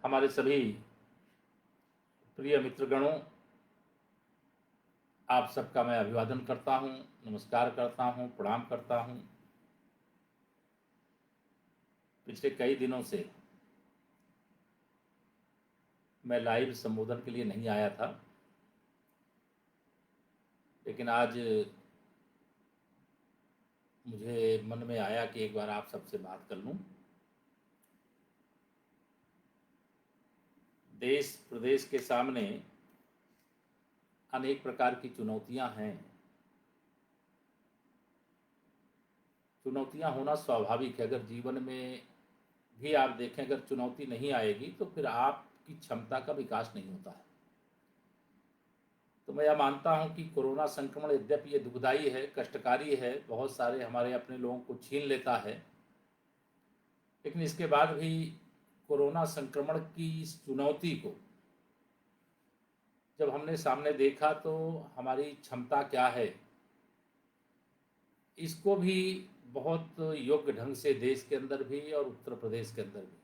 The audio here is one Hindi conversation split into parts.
हमारे सभी प्रिय मित्रगणों, आप सबका मैं अभिवादन करता हूं, नमस्कार करता हूं, प्रणाम करता हूं। पिछले कई दिनों से मैं लाइव संबोधन के लिए नहीं आया था, लेकिन आज मुझे मन में आया कि एक बार आप सबसे बात कर लूं। देश प्रदेश के सामने अनेक प्रकार की चुनौतियां हैं। चुनौतियां होना स्वाभाविक है। अगर जीवन में भी आप देखें, अगर चुनौती नहीं आएगी तो फिर आपकी क्षमता का विकास नहीं होता है। तो मैं यह मानता हूं कि कोरोना संक्रमण यद्यपि ये दुखदाई है, कष्टकारी है, बहुत सारे हमारे अपने लोगों को छीन लेता है, लेकिन इसके बाद भी कोरोना संक्रमण की इस चुनौती को जब हमने सामने देखा तो हमारी क्षमता क्या है, इसको भी बहुत योग्य ढंग से देश के अंदर भी और उत्तर प्रदेश के अंदर भी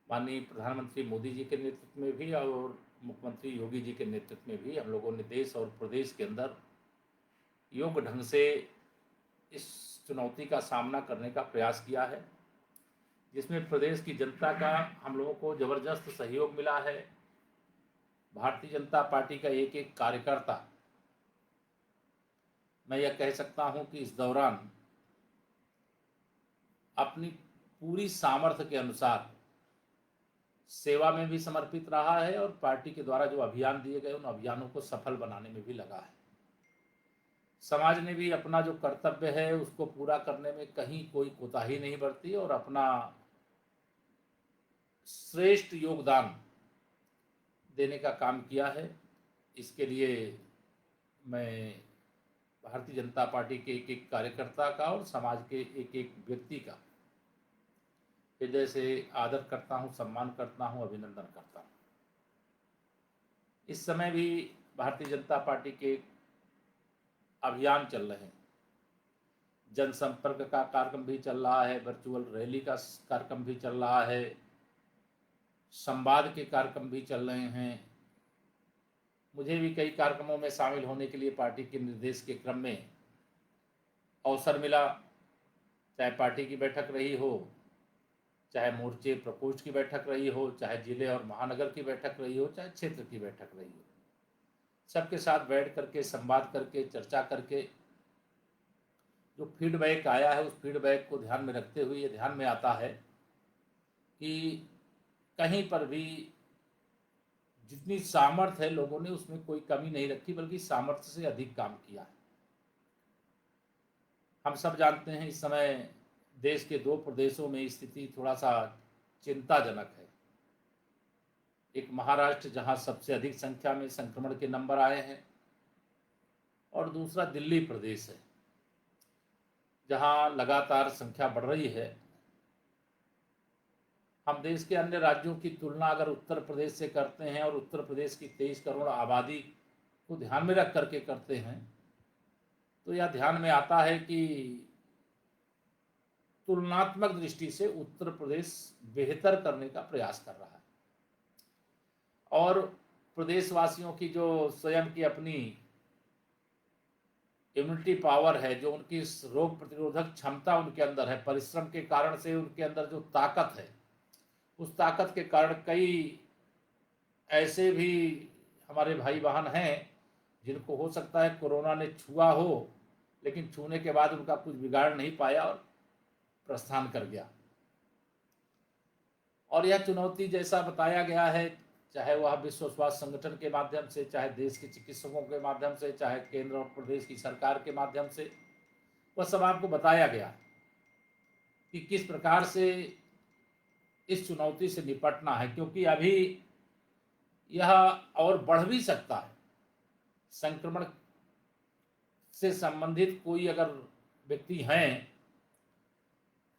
माननीय प्रधानमंत्री मोदी जी के नेतृत्व में भी और मुख्यमंत्री योगी जी के नेतृत्व में भी हम लोगों ने देश और प्रदेश के अंदर योग्य ढंग से इस चुनौती का सामना करने का प्रयास किया है, जिसमें प्रदेश की जनता का हम लोगों को ज़बरदस्त सहयोग मिला है। भारतीय जनता पार्टी का एक एक कार्यकर्ता, मैं यह कह सकता हूं कि इस दौरान अपनी पूरी सामर्थ्य के अनुसार सेवा में भी समर्पित रहा है और पार्टी के द्वारा जो अभियान दिए गए उन अभियानों को सफल बनाने में भी लगा है। समाज ने भी अपना जो कर्तव्य है उसको पूरा करने में कहीं कोई कोताही नहीं बरती और अपना श्रेष्ठ योगदान देने का काम किया है। इसके लिए मैं भारतीय जनता पार्टी के एक एक कार्यकर्ता का और समाज के एक एक व्यक्ति का हृदय से आदर करता हूं, सम्मान करता हूं, अभिनंदन करता हूं। इस समय भी भारतीय जनता पार्टी के अभियान चल रहे हैं, जनसंपर्क का कार्यक्रम भी चल रहा है, वर्चुअल रैली का कार्यक्रम भी चल रहा है, संवाद के कार्यक्रम भी चल रहे हैं। मुझे भी कई कार्यक्रमों में शामिल होने के लिए पार्टी के निर्देश के क्रम में अवसर मिला, चाहे पार्टी की बैठक रही हो, चाहे मोर्चे प्रकोष्ठ की बैठक रही हो, चाहे जिले और महानगर की बैठक रही हो, चाहे क्षेत्र की बैठक रही हो। सबके साथ बैठ करके संवाद करके चर्चा करके जो फीडबैक आया है उस फीडबैक को ध्यान में रखते हुए ये ध्यान में आता है कि कहीं पर भी जितनी सामर्थ्य है लोगों ने उसमें कोई कमी नहीं रखी, बल्कि सामर्थ्य से अधिक काम किया है। हम सब जानते हैं इस समय देश के दो प्रदेशों में स्थिति थोड़ा सा चिंताजनक है। एक महाराष्ट्र जहां सबसे अधिक संख्या में संक्रमण के नंबर आए हैं और दूसरा दिल्ली प्रदेश है जहां लगातार संख्या बढ़ रही है। हम देश के अन्य राज्यों की तुलना अगर उत्तर प्रदेश से करते हैं और उत्तर प्रदेश की 23 करोड़ आबादी को ध्यान में रख करके करते हैं तो यह ध्यान में आता है कि तुलनात्मक दृष्टि से उत्तर प्रदेश बेहतर करने का प्रयास कर रहा है और प्रदेशवासियों की जो स्वयं की अपनी इम्यूनिटी पावर है, जो उनकी रोग प्रतिरोधक क्षमता उनके अंदर है, परिश्रम के कारण से उनके अंदर जो ताकत है, उस ताकत के कारण कई ऐसे भी हमारे भाई बहन हैं जिनको हो सकता है कोरोना ने छुआ हो, लेकिन छूने के बाद उनका कुछ बिगाड़ नहीं पाया और प्रस्थान कर गया। और यह चुनौती जैसा बताया गया है, चाहे वह विश्व स्वास्थ्य संगठन के माध्यम से, चाहे देश के चिकित्सकों के माध्यम से, चाहे केंद्र और प्रदेश की सरकार के माध्यम से, वह सब आपको बताया गया कि किस प्रकार से इस चुनौती से निपटना है, क्योंकि अभी यह और बढ़ भी सकता है। संक्रमण से संबंधित कोई अगर व्यक्ति हैं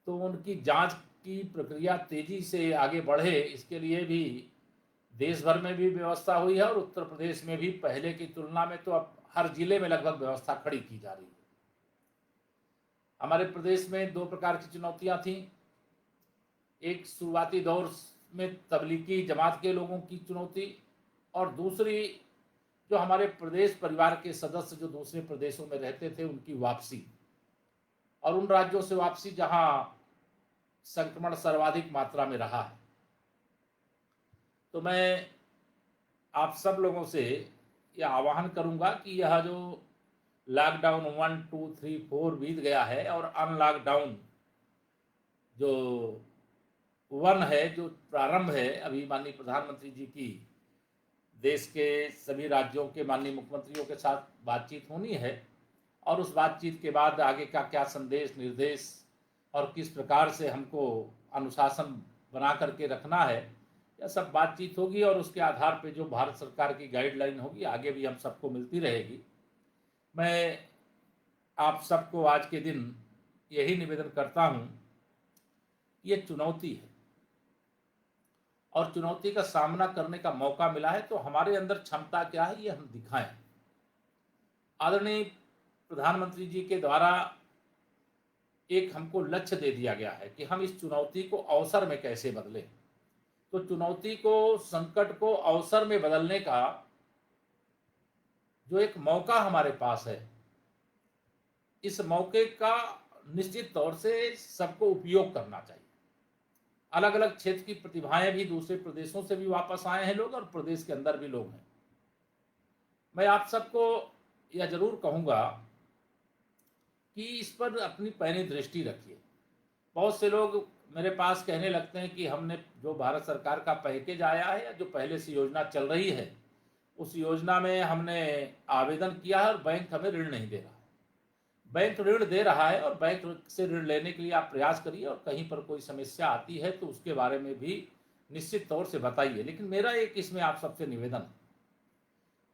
तो उनकी जांच की प्रक्रिया तेजी से आगे बढ़े, इसके लिए भी देश भर में भी व्यवस्था हुई है और उत्तर प्रदेश में भी पहले की तुलना में तो अब हर जिले में लगभग व्यवस्था खड़ी की जा रही है। हमारे प्रदेश में दो प्रकार की चुनौतियां थी। एक शुरुआती दौर में तबलीगी जमात के लोगों की चुनौती, और दूसरी जो हमारे प्रदेश परिवार के सदस्य जो दूसरे प्रदेशों में रहते थे उनकी वापसी, और उन राज्यों से वापसी जहां संक्रमण सर्वाधिक मात्रा में रहा है। तो मैं आप सब लोगों से यह आह्वान करूंगा कि यह जो लॉकडाउन 1, 2, 3, 4 बीत गया है और अनलॉकडाउन जो 1 है, जो प्रारंभ है, अभी माननीय प्रधानमंत्री जी की देश के सभी राज्यों के माननीय मुख्यमंत्रियों के साथ बातचीत होनी है, और उस बातचीत के बाद आगे का क्या संदेश निर्देश और किस प्रकार से हमको अनुशासन बना करके रखना है, यह सब बातचीत होगी, और उसके आधार पे जो भारत सरकार की गाइडलाइन होगी आगे भी हम सबको मिलती रहेगी। मैं आप सबको आज के दिन यही निवेदन करता हूं, ये चुनौती है और चुनौती का सामना करने का मौका मिला है, तो हमारे अंदर क्षमता क्या है ये हम दिखाएं। आदरणीय प्रधानमंत्री जी के द्वारा एक हमको लक्ष्य दे दिया गया है कि हम इस चुनौती को अवसर में कैसे बदलें। तो चुनौती को, संकट को अवसर में बदलने का जो एक मौका हमारे पास है, इस मौके का निश्चित तौर से सबको उपयोग करना चाहिए। अलग अलग क्षेत्र की प्रतिभाएं भी दूसरे प्रदेशों से भी वापस आए हैं लोग, और प्रदेश के अंदर भी लोग हैं। मैं आप सबको यह जरूर कहूंगा कि इस पर अपनी पैनी दृष्टि रखिए। बहुत से लोग मेरे पास कहने लगते हैं कि हमने जो भारत सरकार का पैकेज आया है या जो पहले से योजना चल रही है, उस योजना में हमने आवेदन किया है और बैंक हमें ऋण नहीं दे रहा है। बैंक ऋण दे रहा है और बैंक से ऋण लेने के लिए आप प्रयास करिए, और कहीं पर कोई समस्या आती है तो उसके बारे में भी निश्चित तौर से बताइए। लेकिन मेरा एक इसमें आप सबसे निवेदन है,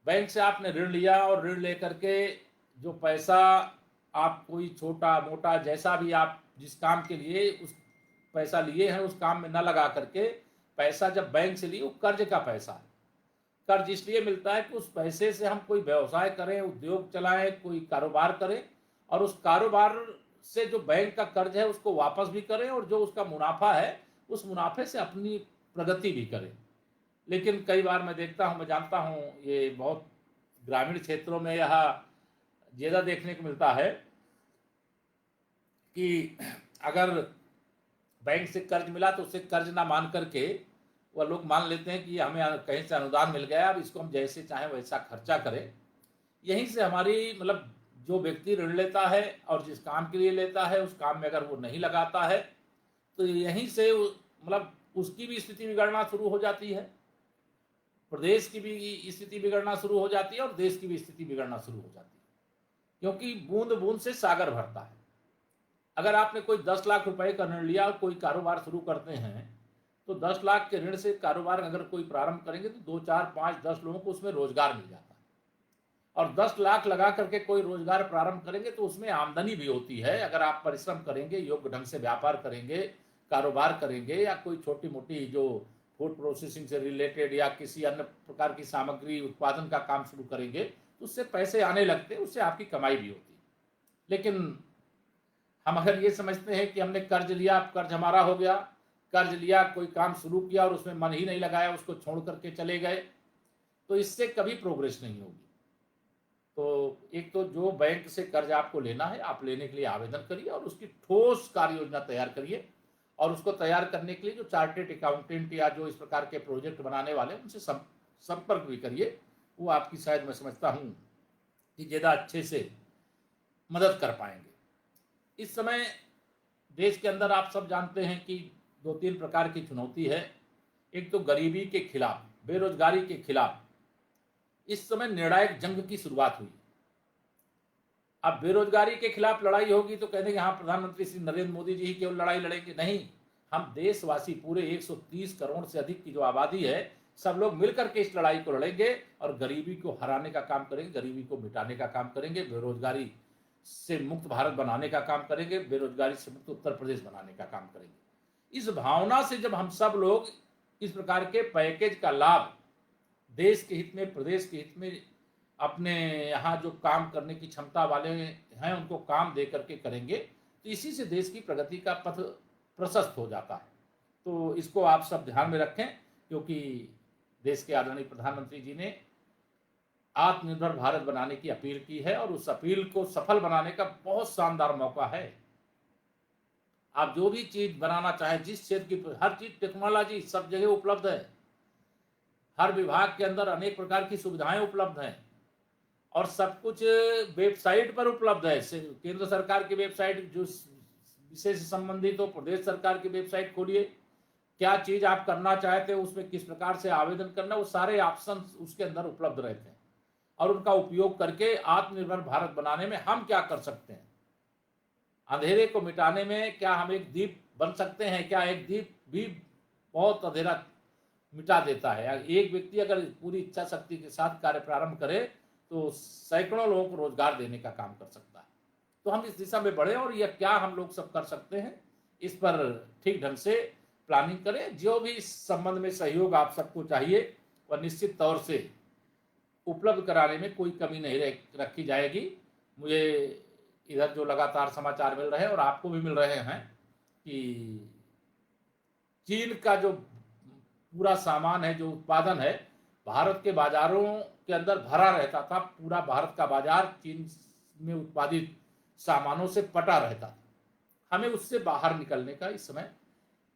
बैंक से आपने ऋण लिया और ऋण लेकर के जो पैसा आप कोई छोटा मोटा जैसा भी आप जिस काम के लिए उस पैसा लिए हैं उस काम में न लगा करके, पैसा जब बैंक से लिए वो कर्ज का पैसा है। कर्ज इसलिए मिलता है कि उस पैसे से हम कोई व्यवसाय करें, उद्योग चलाएं, कोई कारोबार करें, और उस कारोबार से जो बैंक का कर्ज है उसको वापस भी करें, और जो उसका मुनाफा है उस मुनाफे से अपनी प्रगति भी करें। लेकिन कई बार मैं देखता हूं, मैं जानता हूं, ये बहुत ग्रामीण क्षेत्रों में यह ज्यादा देखने को मिलता है कि अगर बैंक से कर्ज मिला तो उसे कर्ज ना मान करके वह लोग मान लेते हैं कि हमें कहीं से अनुदान मिल गया, अब इसको हम जैसे चाहें वैसा खर्चा करें। यहीं से हमारी मतलब जो व्यक्ति ऋण लेता है और जिस काम के लिए लेता है उस काम में अगर वो नहीं लगाता है तो यहीं से मतलब उसकी भी स्थिति बिगड़ना शुरू हो जाती है, प्रदेश की भी स्थिति बिगड़ना शुरू हो जाती है और देश की भी स्थिति बिगड़ना शुरू हो जाती है। क्योंकि बूंद बूंद से सागर भरता है। अगर आपने कोई 10 लाख रुपए का ऋण लिया और कोई कारोबार शुरू करते हैं तो 10 लाख के ऋण से कारोबार अगर कोई प्रारंभ करेंगे तो 2, 4, 5, 10 लोगों को उसमें रोजगार मिल जाता है, और 10 लाख लगा करके कोई रोजगार प्रारंभ करेंगे तो उसमें आमदनी भी होती है। अगर आप परिश्रम करेंगे, योग्य ढंग से व्यापार करेंगे, कारोबार करेंगे, या कोई छोटी मोटी जो फूड प्रोसेसिंग से रिलेटेड या किसी अन्य प्रकार की सामग्री उत्पादन का काम शुरू करेंगे तो उससे पैसे आने लगते, उससे आपकी कमाई भी होती। लेकिन हम अगर ये समझते हैं कि हमने कर्ज लिया, अब कर्ज हमारा हो गया, कर्ज लिया, कोई काम शुरू किया और उसमें मन ही नहीं लगाया, उसको छोड़ करके चले गए, तो इससे कभी प्रोग्रेस नहीं होगी। तो एक तो जो बैंक से कर्ज आपको लेना है, आप लेने के लिए आवेदन करिए और उसकी ठोस कार्य योजना तैयार करिए, और उसको तैयार करने के लिए जो चार्टेड अकाउंटेंट या जो इस प्रकार के प्रोजेक्ट बनाने वाले उनसे संपर्क भी करिए। वो आपकी शायद मैं समझता हूँ कि ज़्यादा अच्छे से मदद कर पाएंगे। इस समय देश के अंदर आप सब जानते हैं कि 2-3 प्रकार की चुनौती है। एक तो गरीबी के खिलाफ, बेरोजगारी के खिलाफ इस समय निर्णायक जंग की शुरुआत हुई। अब बेरोजगारी के खिलाफ लड़ाई होगी तो कहते हैं हाँ प्रधानमंत्री श्री नरेंद्र मोदी जी ही केवल लड़ाई लड़ेंगे, नहीं, हम देशवासी पूरे 130 करोड़ से अधिक की जो आबादी है सब लोग मिलकर के इस लड़ाई को लड़ेंगे और गरीबी को हराने का काम करेंगे, गरीबी को मिटाने का काम करेंगे, बेरोजगारी से मुक्त भारत बनाने का काम करेंगे, बेरोजगारी से मुक्त उत्तर प्रदेश बनाने का काम करेंगे। इस भावना से जब हम सब लोग इस प्रकार के पैकेज का लाभ देश के हित में, प्रदेश के हित में, अपने यहाँ जो काम करने की क्षमता वाले हैं उनको काम दे करके करेंगे तो इसी से देश की प्रगति का पथ प्रशस्त हो जाता है। तो इसको आप सब ध्यान में रखें, क्योंकि देश के आदरणीय प्रधानमंत्री जी ने आत्मनिर्भर भारत बनाने की अपील की है और उस अपील को सफल बनाने का बहुत शानदार मौका है। आप जो भी चीज बनाना चाहे, जिस क्षेत्र की, हर चीज, टेक्नोलॉजी सब जगह उपलब्ध है। हर विभाग के अंदर अनेक प्रकार की सुविधाएं उपलब्ध हैं और सब कुछ वेबसाइट पर उपलब्ध है। केंद्र सरकार की वेबसाइट जो विषय से संबंधित हो, प्रदेश सरकार की वेबसाइट खोलिए, क्या चीज आप करना चाहते हो, उसमें किस प्रकार से आवेदन करना, वो सारे ऑप्शन उसके अंदर उपलब्ध रहते हैं और उनका उपयोग करके आत्मनिर्भर भारत बनाने में हम क्या कर सकते हैं, अंधेरे को मिटाने में क्या हम एक दीप बन सकते हैं। क्या एक दीप भी बहुत अंधेरा मिटा देता है। एक व्यक्ति अगर पूरी इच्छा शक्ति के साथ कार्य प्रारंभ करे तो सैकड़ों लोगों को रोजगार देने का काम कर सकता है। तो हम इस दिशा में बढ़े और यह क्या हम लोग सब कर सकते हैं, इस पर ठीक ढंग से प्लानिंग करें। जो भी इस संबंध में सहयोग आप सबको चाहिए वह निश्चित तौर से उपलब्ध कराने में कोई कमी नहीं रखी जाएगी। मुझे इधर जो लगातार समाचार मिल रहे हैं और आपको भी मिल रहे हैं कि चीन का जो पूरा सामान है, जो उत्पादन है, भारत के बाजारों के अंदर भरा रहता था। पूरा भारत का बाजार चीन में उत्पादित सामानों से पटा रहता था। हमें उससे बाहर निकलने का इस समय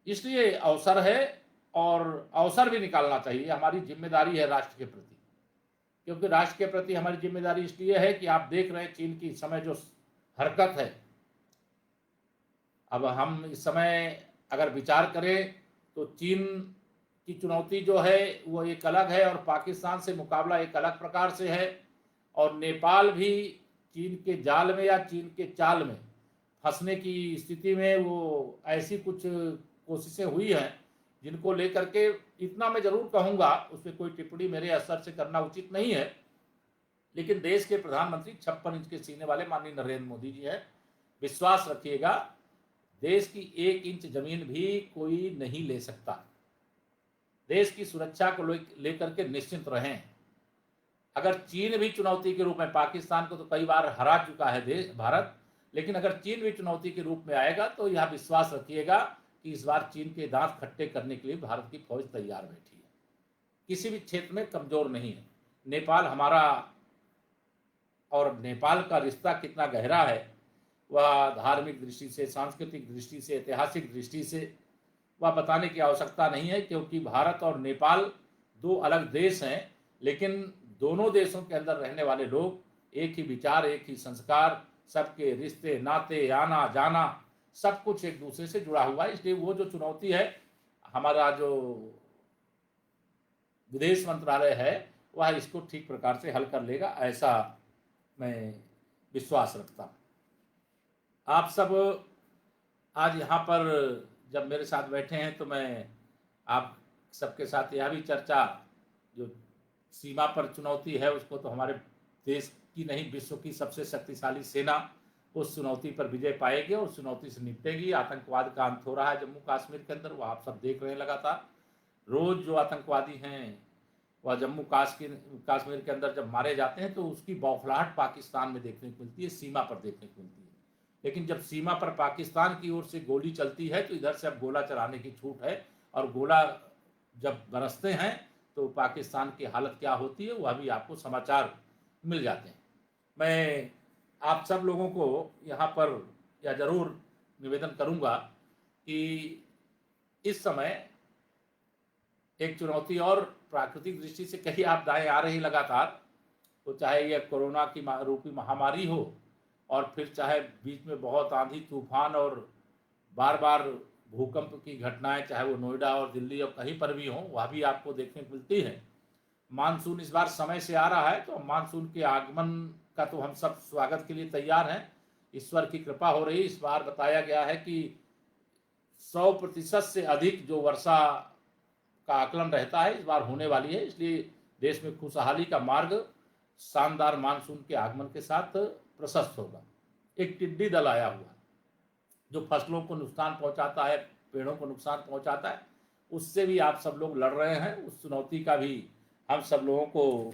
इसलिए अवसर है और अवसर भी निकालना चाहिए। हमारी जिम्मेदारी है राष्ट्र के प्रति, क्योंकि राष्ट्र के प्रति हमारी जिम्मेदारी इसलिए है कि आप देख रहे हैं चीन की इस समय जो हरकत है। अब हम इस समय अगर विचार करें तो चीन की चुनौती जो है वो एक अलग है और पाकिस्तान से मुकाबला एक अलग प्रकार से है। और नेपाल भी चीन के जाल में या चीन के चाल में फंसने की स्थिति में वो ऐसी कुछ कोशिशें हुई हैं जिनको लेकर के इतना मैं जरूर कहूँगा, उसमें कोई टिप्पणी मेरे असर से करना उचित नहीं है, लेकिन देश के प्रधानमंत्री 56 इंच के सीने वाले माननीय नरेंद्र मोदी जी हैं। विश्वास रखिएगा, देश की 1 इंच जमीन भी कोई नहीं ले सकता। देश की सुरक्षा को लेकर के निश्चिंत रहें। अगर चीन भी चुनौती के रूप में, पाकिस्तान को तो कई बार हरा चुका है देश भारत, लेकिन अगर चीन भी चुनौती के रूप में आएगा तो यह विश्वास रखिएगा कि इस बार चीन के दांत खट्टे करने के लिए भारत की फौज तैयार बैठी है। किसी भी क्षेत्र में कमजोर नहीं है। नेपाल हमारा, और नेपाल का रिश्ता कितना गहरा है वह धार्मिक दृष्टि से, सांस्कृतिक दृष्टि से, ऐतिहासिक दृष्टि से वह बताने की आवश्यकता नहीं है, क्योंकि भारत और नेपाल 2 अलग देश हैं, लेकिन दोनों देशों के अंदर रहने वाले लोग एक ही विचार, एक ही संस्कार, सबके रिश्ते नाते, आना जाना सब कुछ एक दूसरे से जुड़ा हुआ है। इसलिए वो जो चुनौती है, हमारा जो विदेश मंत्रालय है वह इसको ठीक प्रकार से हल कर लेगा, ऐसा मैं विश्वास रखता हूँ। आप सब आज यहाँ पर जब मेरे साथ बैठे हैं तो मैं आप सबके साथ यह भी चर्चा, जो सीमा पर चुनौती है उसको तो हमारे देश की नहीं, विश्व की सबसे शक्तिशाली सेना उस चुनौती पर विजय पाएगी और उस चुनौती से निपटेगी। आतंकवाद का अंत हो रहा है जम्मू कश्मीर के अंदर, वो आप सब देख रहे हैं लगातार। रोज जो आतंकवादी हैं वह जम्मू कश्मीर के अंदर जब मारे जाते हैं तो उसकी बौखलाहट पाकिस्तान में देखने को मिलती है, सीमा पर देखने को मिलती है। लेकिन जब सीमा पर पाकिस्तान की ओर से गोली चलती है तो इधर से अब गोला चलाने की छूट है, और गोला जब बरसते हैं तो पाकिस्तान की हालत क्या होती है वह भी आपको समाचार मिल जाते हैं। मैं आप सब लोगों को यहाँ पर यह जरूर निवेदन करूँगा कि इस समय एक चुनौती और प्राकृतिक दृष्टि से कई आपदाएं आ रही लगातार, तो चाहे यह कोरोना की रूपी महामारी हो और फिर चाहे बीच में बहुत आंधी तूफान और बार बार भूकंप की घटनाएं, चाहे वो नोएडा और दिल्ली और कहीं पर भी हों, वह भी आपको देखने को मिलती है। मानसून इस बार समय से आ रहा है, तो मानसून के आगमन का तो हम सब स्वागत के लिए तैयार हैं। ईश्वर की कृपा हो रही। इस बार बताया गया है कि 100% से अधिक जो वर्षा का आकलन रहता है इस बार होने वाली है। इसलिए देश में खुशहाली का मार्ग शानदार मानसून के आगमन के साथ प्रशस्त होगा। एक टिड्डी दल आया हुआ जो फसलों को नुकसान पहुंचाता है, पेड़ों को नुकसान पहुंचाता है, उससे भी आप सब लोग लड़ रहे हैं। उस चुनौती का भी हम सब लोगों को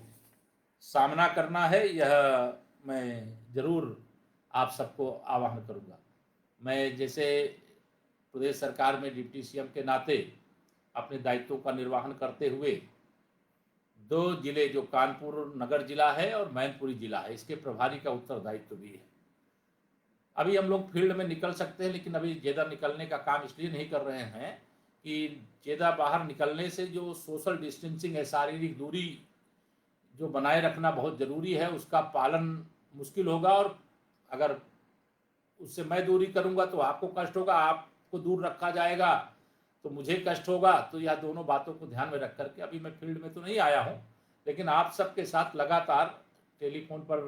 सामना करना है, यह मैं जरूर आप सबको आह्वान करूंगा। मैं जैसे प्रदेश सरकार में डिप्टी सीएम के नाते अपने दायित्वों का निर्वहन करते हुए 2 जिले जो कानपुर नगर जिला है और मैनपुरी जिला है, इसके प्रभारी का उत्तरदायित्व भी है। अभी हम लोग फील्ड में निकल सकते हैं, लेकिन अभी ज़्यादा निकलने का काम इसलिए नहीं कर रहे हैं कि ज़्यादा बाहर निकलने से जो सोशल डिस्टेंसिंग है, शारीरिक दूरी जो बनाए रखना बहुत ज़रूरी है, उसका पालन मुश्किल होगा। और अगर उससे मैं दूरी करूंगा तो आपको कष्ट होगा, आपको दूर रखा जाएगा तो मुझे कष्ट होगा। तो यह दोनों बातों को ध्यान में रख करके अभी मैं फील्ड में तो नहीं आया हूं, लेकिन आप सबके साथ लगातार टेलीफोन पर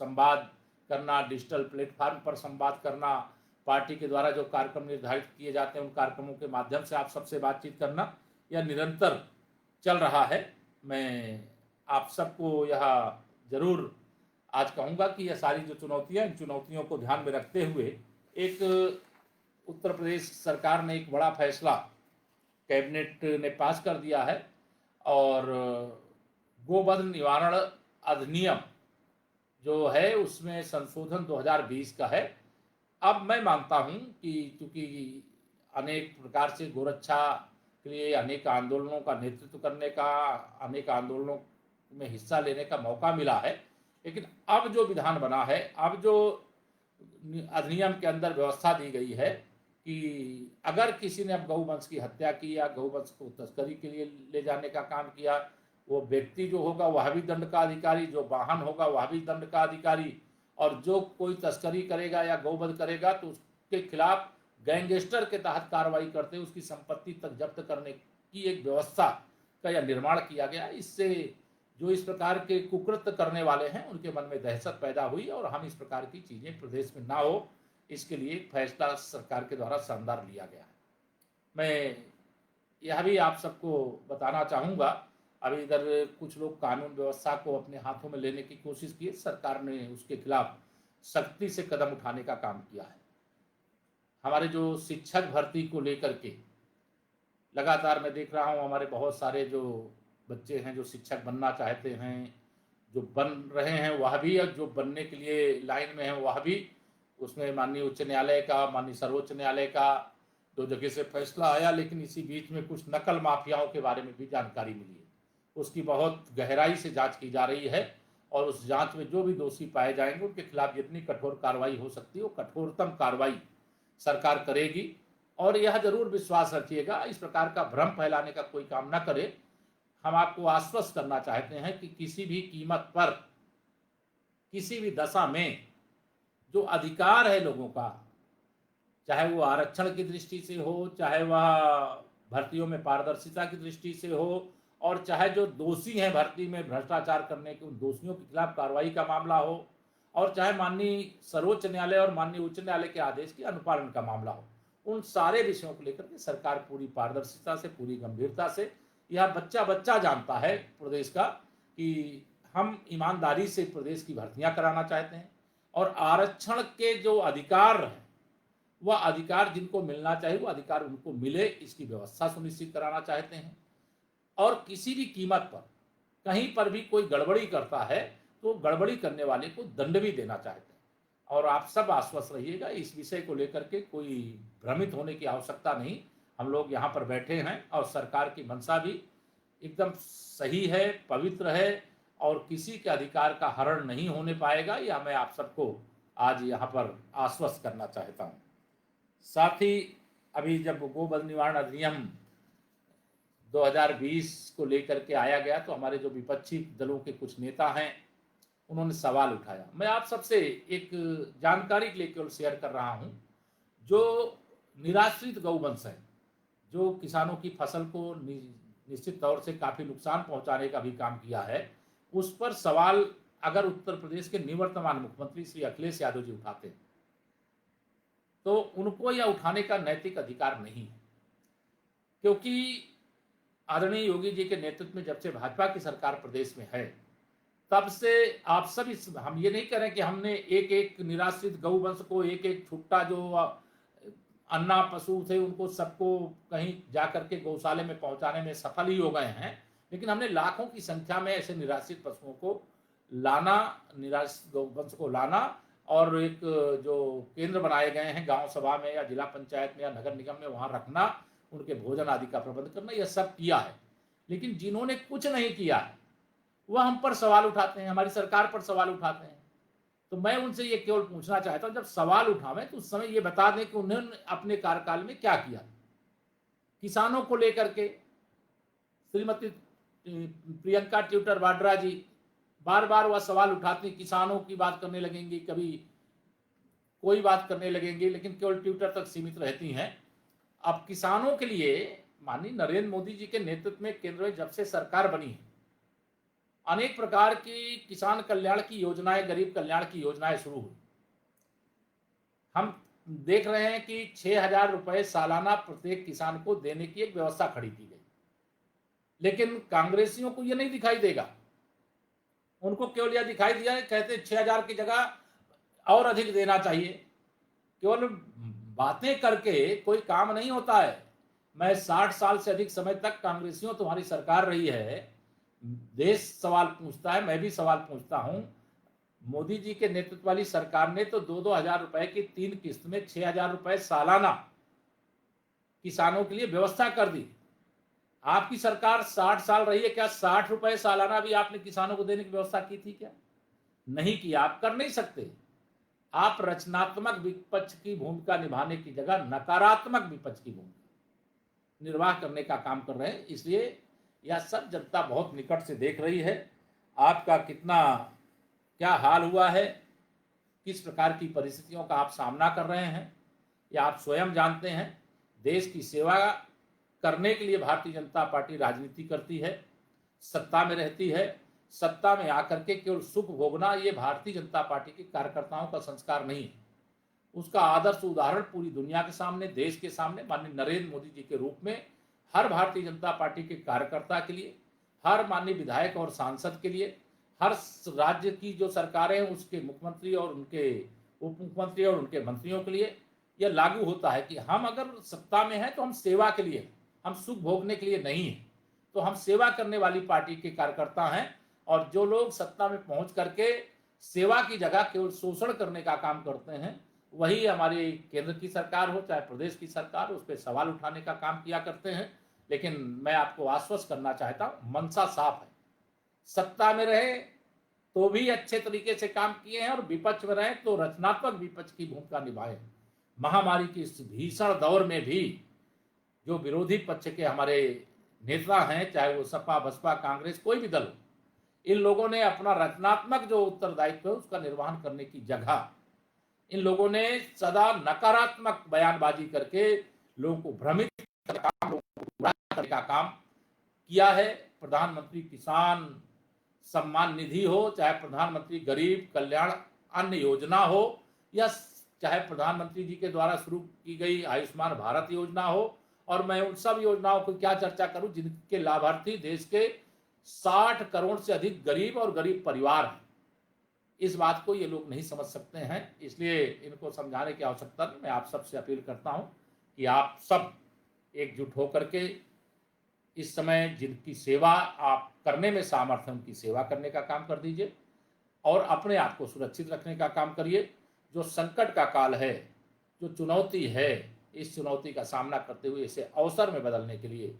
संवाद करना, डिजिटल प्लेटफॉर्म पर संवाद करना, पार्टी के द्वारा जो कार्यक्रम निर्धारित किए जाते हैं उन कार्यक्रमों के माध्यम से आप सबसे बातचीत करना, यह निरंतर चल रहा है। मैं आप सबको यह जरूर आज कहूँगा कि यह सारी जो चुनौतियाँ, इन चुनौतियों को ध्यान में रखते हुए एक उत्तर प्रदेश सरकार ने एक बड़ा फैसला कैबिनेट ने पास कर दिया है और गोवध निवारण अधिनियम जो है उसमें संशोधन 2020 का है। अब मैं मानता हूं कि क्योंकि अनेक प्रकार से गोरक्षा के लिए अनेक आंदोलनों का नेतृत्व करने का, अनेक आंदोलनों में हिस्सा लेने का मौका मिला है, लेकिन अब जो विधान बना है, अब जो अधिनियम के अंदर व्यवस्था दी गई है कि अगर किसी ने अब गौवंश की हत्या की या गौवंश को तस्करी के लिए ले जाने का काम किया, वो व्यक्ति जो होगा वह भी दंड का अधिकारी, जो वाहन होगा वह भी दंड का अधिकारी, और जो कोई तस्करी करेगा या गौवध करेगा तो उसके खिलाफ गैंगस्टर के तहत कार्रवाई करते उसकी संपत्ति तक जब्त करने की एक व्यवस्था का यह निर्माण किया गया। इससे जो इस प्रकार के कुकृत्य करने वाले हैं उनके मन में दहशत पैदा हुई और हम इस प्रकार की चीज़ें प्रदेश में ना हो, इसके लिए फैसला सरकार के द्वारा शानदार लिया गया है। मैं यह भी आप सबको बताना चाहूँगा, अभी इधर कुछ लोग कानून व्यवस्था को अपने हाथों में लेने की कोशिश की, सरकार ने उसके खिलाफ सख्ती से कदम उठाने का काम किया है। हमारे जो शिक्षक भर्ती को लेकर के लगातार मैं देख रहा हूँ, हमारे बहुत सारे जो बच्चे हैं जो शिक्षक बनना चाहते हैं, जो बन रहे हैं वह भी, और जो बनने के लिए लाइन में है वह भी, उसमें माननीय उच्च न्यायालय का, माननीय सर्वोच्च न्यायालय का 2 जगह से फैसला आया, लेकिन इसी बीच में कुछ नकल माफियाओं के बारे में भी जानकारी मिली है। उसकी बहुत गहराई से जांच की जा रही है और उस जांच में जो भी दोषी पाए जाएंगे उनके खिलाफ जितनी कठोर कार्रवाई हो सकती है वो कठोरतम कार्रवाई सरकार करेगी। और यह जरूर विश्वास रखिएगा, इस प्रकार का भ्रम फैलाने का कोई काम ना करे। हम आपको आश्वस्त करना चाहते हैं कि किसी भी कीमत पर, किसी भी दशा में जो अधिकार है लोगों का, चाहे वो आरक्षण की दृष्टि से हो, चाहे वह भर्तियों में पारदर्शिता की दृष्टि से हो, और चाहे जो दोषी हैं भर्ती में भ्रष्टाचार करने के उन दोषियों के खिलाफ कार्रवाई का मामला हो, और चाहे माननीय सर्वोच्च न्यायालय और माननीय उच्च न्यायालय के आदेश के अनुपालन का मामला हो, उन सारे विषयों को लेकर के सरकार पूरी पारदर्शिता से, पूरी गंभीरता से, यह बच्चा बच्चा जानता है प्रदेश का कि हम ईमानदारी से प्रदेश की भर्तियां कराना चाहते हैं और आरक्षण के जो अधिकार हैं वह अधिकार जिनको मिलना चाहिए वो अधिकार उनको मिले, इसकी व्यवस्था सुनिश्चित कराना चाहते हैं। और किसी भी कीमत पर कहीं पर भी कोई गड़बड़ी करता है तो गड़बड़ी करने वाले को दंड भी देना चाहते हैं। और आप सब आश्वस्त रहिएगा, इस विषय को लेकर के कोई भ्रमित होने की आवश्यकता नहीं। हम लोग यहाँ पर बैठे हैं और सरकार की मंशा भी एकदम सही है, पवित्र है और किसी के अधिकार का हरण नहीं होने पाएगा, यह मैं आप सबको आज यहाँ पर आश्वस्त करना चाहता हूँ। साथ ही अभी जब गोवध निवारण अधिनियम 2020 को लेकर के आया गया तो हमारे जो विपक्षी दलों के कुछ नेता हैं उन्होंने सवाल उठाया। मैं आप सबसे एक जानकारी के लिए केवल शेयर कर रहा हूं, जो निराश्रित गौवंश है, जो किसानों की फसल को निश्चित तौर से काफ़ी नुकसान पहुंचाने का भी काम किया है, उस पर सवाल अगर उत्तर प्रदेश के निवर्तमान मुख्यमंत्री श्री अखिलेश यादव जी उठाते हैं तो उनको यह उठाने का नैतिक अधिकार नहीं है, क्योंकि आदरणीय योगी जी के नेतृत्व में जब से भाजपा की सरकार प्रदेश में है तब से आप सब हम ये नहीं कह रहे कि हमने एक एक निराश्रित गौवंश को, एक एक छुट्टा जो अन्ना पशु थे उनको सबको कहीं जा करके गौशाले में पहुंचाने में सफल ही हो गए हैं, लेकिन हमने लाखों की संख्या में ऐसे निराश्रित पशुओं को लाना, निराश्रित गौवंश को लाना और एक जो केंद्र बनाए गए हैं गांव सभा में या जिला पंचायत में या नगर निगम में, वहां रखना, उनके भोजन आदि का प्रबंध करना, यह सब किया है। लेकिन जिन्होंने कुछ नहीं किया है वह हम पर सवाल उठाते हैं, हमारी सरकार पर सवाल उठाते हैं। तो मैं उनसे ये केवल पूछना चाहता हूं, जब सवाल उठावें तो उस समय ये बता दें कि उन्होंने अपने कार्यकाल में क्या किया। किसानों को लेकर के श्रीमती प्रियंका ट्यूटर वाड्रा जी बार बार वह सवाल उठाती, किसानों की बात करने लगेंगी, कभी कोई बात करने लगेंगी, लेकिन केवल ट्विटर तक सीमित रहती हैं। अब किसानों के लिए माननीय नरेंद्र मोदी जी के नेतृत्व में केंद्र में जब से सरकार बनी है, अनेक प्रकार की किसान कल्याण की योजनाएं, गरीब कल्याण की योजनाएं शुरू हुई। हम देख रहे हैं कि 6,000 रुपए सालाना प्रत्येक किसान को देने की एक व्यवस्था खड़ी की गई, लेकिन कांग्रेसियों को यह नहीं दिखाई देगा। उनको केवल यह दिखाई दिया, कहते 6,000 की जगह और अधिक देना चाहिए। केवल बातें करके कोई काम नहीं होता है। मैं 60 साल से अधिक समय तक कांग्रेसियों तुम्हारी सरकार रही है, देश सवाल पूछता है, मैं भी सवाल पूछता हूं। मोदी जी के नेतृत्व वाली सरकार ने तो 2-2 हजार रुपए की 3 किस्त में 6,000 रुपए सालाना किसानों के लिए व्यवस्था कर दी। आपकी सरकार 60 साल रही है, क्या 60 रुपए सालाना भी आपने किसानों को देने की व्यवस्था की थी क्या? नहीं किया। आप कर नहीं सकते। आप रचनात्मक विपक्ष की भूमिका निभाने की जगह नकारात्मक विपक्ष की भूमिका निर्वाह करने का काम कर रहे हैं। इसलिए यह सब जनता बहुत निकट से देख रही है, आपका कितना क्या हाल हुआ है, किस प्रकार की परिस्थितियों का आप सामना कर रहे हैं, यह आप स्वयं जानते हैं। देश की सेवा करने के लिए भारतीय जनता पार्टी राजनीति करती है, सत्ता में रहती है। सत्ता में आकर के केवल सुख भोगना ये भारतीय जनता पार्टी के कार्यकर्ताओं का संस्कार नहीं है। उसका आदर्श उदाहरण पूरी दुनिया के सामने, देश के सामने माननीय नरेंद्र मोदी जी के रूप में हर भारतीय जनता पार्टी के कार्यकर्ता के लिए, हर माननीय विधायक और सांसद के लिए, हर राज्य की जो सरकारें हैं उसके मुख्यमंत्री और उनके उप मुख्यमंत्री और उनके मंत्रियों के लिए यह लागू होता है कि हम अगर सत्ता में हैं तो हम सेवा के लिए, हम सुख भोगने के लिए नहीं है। तो हम सेवा करने वाली पार्टी के कार्यकर्ता हैं, और जो लोग सत्ता में पहुंच करके सेवा की जगह केवल शोषण करने का काम करते हैं, वही हमारी केंद्र की सरकार हो चाहे प्रदेश की सरकार हो, उस पर सवाल उठाने का काम किया करते हैं। लेकिन मैं आपको आश्वस्त करना चाहता हूं, मनसा साफ है। सत्ता में रहे तो भी अच्छे तरीके से काम किए हैं, और विपक्ष में रहे तो रचनात्मक विपक्ष की भूमिका निभाए। महामारी की इस भीषण दौर में भी जो विरोधी पक्ष के हमारे नेता हैं, चाहे वो सपा, बसपा, कांग्रेस, कोई भी दल, इन लोगों ने अपना रचनात्मक जो उत्तरदायित्व है उसका निर्वहन करने की जगह इन लोगों ने सदा नकारात्मक बयानबाजी करके लोगों को भ्रमित करने का काम किया है। प्रधानमंत्री किसान सम्मान निधि हो, चाहे प्रधानमंत्री गरीब कल्याण अन्य योजना हो, या चाहे प्रधानमंत्री जी के द्वारा शुरू की गई आयुष्मान भारत योजना हो, और मैं उन सब योजनाओं को क्या चर्चा करूं जिनके लाभार्थी देश के 60 करोड़ से अधिक गरीब और गरीब परिवार हैं। इस बात को ये लोग नहीं समझ सकते हैं, इसलिए इनको समझाने की आवश्यकता नहीं। मैं आप सबसे अपील करता हूं कि आप सब एकजुट होकर के इस समय जिनकी सेवा आप करने में सामर्थ्य है उनकी सेवा करने का काम कर दीजिए, और अपने आप को सुरक्षित रखने का काम करिए। जो संकट का काल है, जो चुनौती है, इस चुनौती का सामना करते हुए इसे अवसर में बदलने के लिए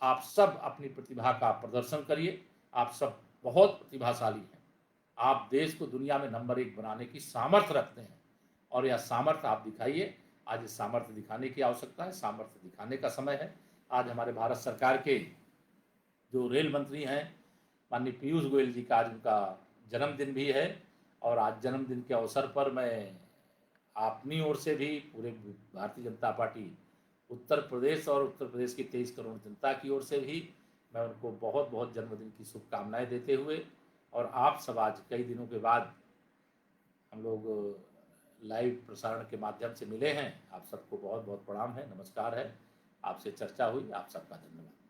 आप सब अपनी प्रतिभा का प्रदर्शन करिए। आप सब बहुत प्रतिभाशाली हैं, आप देश को दुनिया में नंबर 1 बनाने की सामर्थ्य रखते हैं, और यह सामर्थ्य आप दिखाइए। आज इस सामर्थ्य दिखाने की आवश्यकता है, सामर्थ्य दिखाने का समय है। आज हमारे भारत सरकार के जो रेल मंत्री हैं माननीय पीयूष गोयल जी का आज उनका जन्मदिन भी है, और आज जन्मदिन के अवसर पर मैं अपनी ओर से भी पूरे भारतीय जनता पार्टी उत्तर प्रदेश और उत्तर प्रदेश की 23 करोड़ जनता की ओर से भी मैं उनको बहुत बहुत जन्मदिन की शुभकामनाएं देते हुए, और आप सब आज कई दिनों के बाद हम लोग लाइव प्रसारण के माध्यम से मिले हैं, आप सबको बहुत बहुत प्रणाम है, नमस्कार है। आपसे चर्चा हुई, आप सबका धन्यवाद।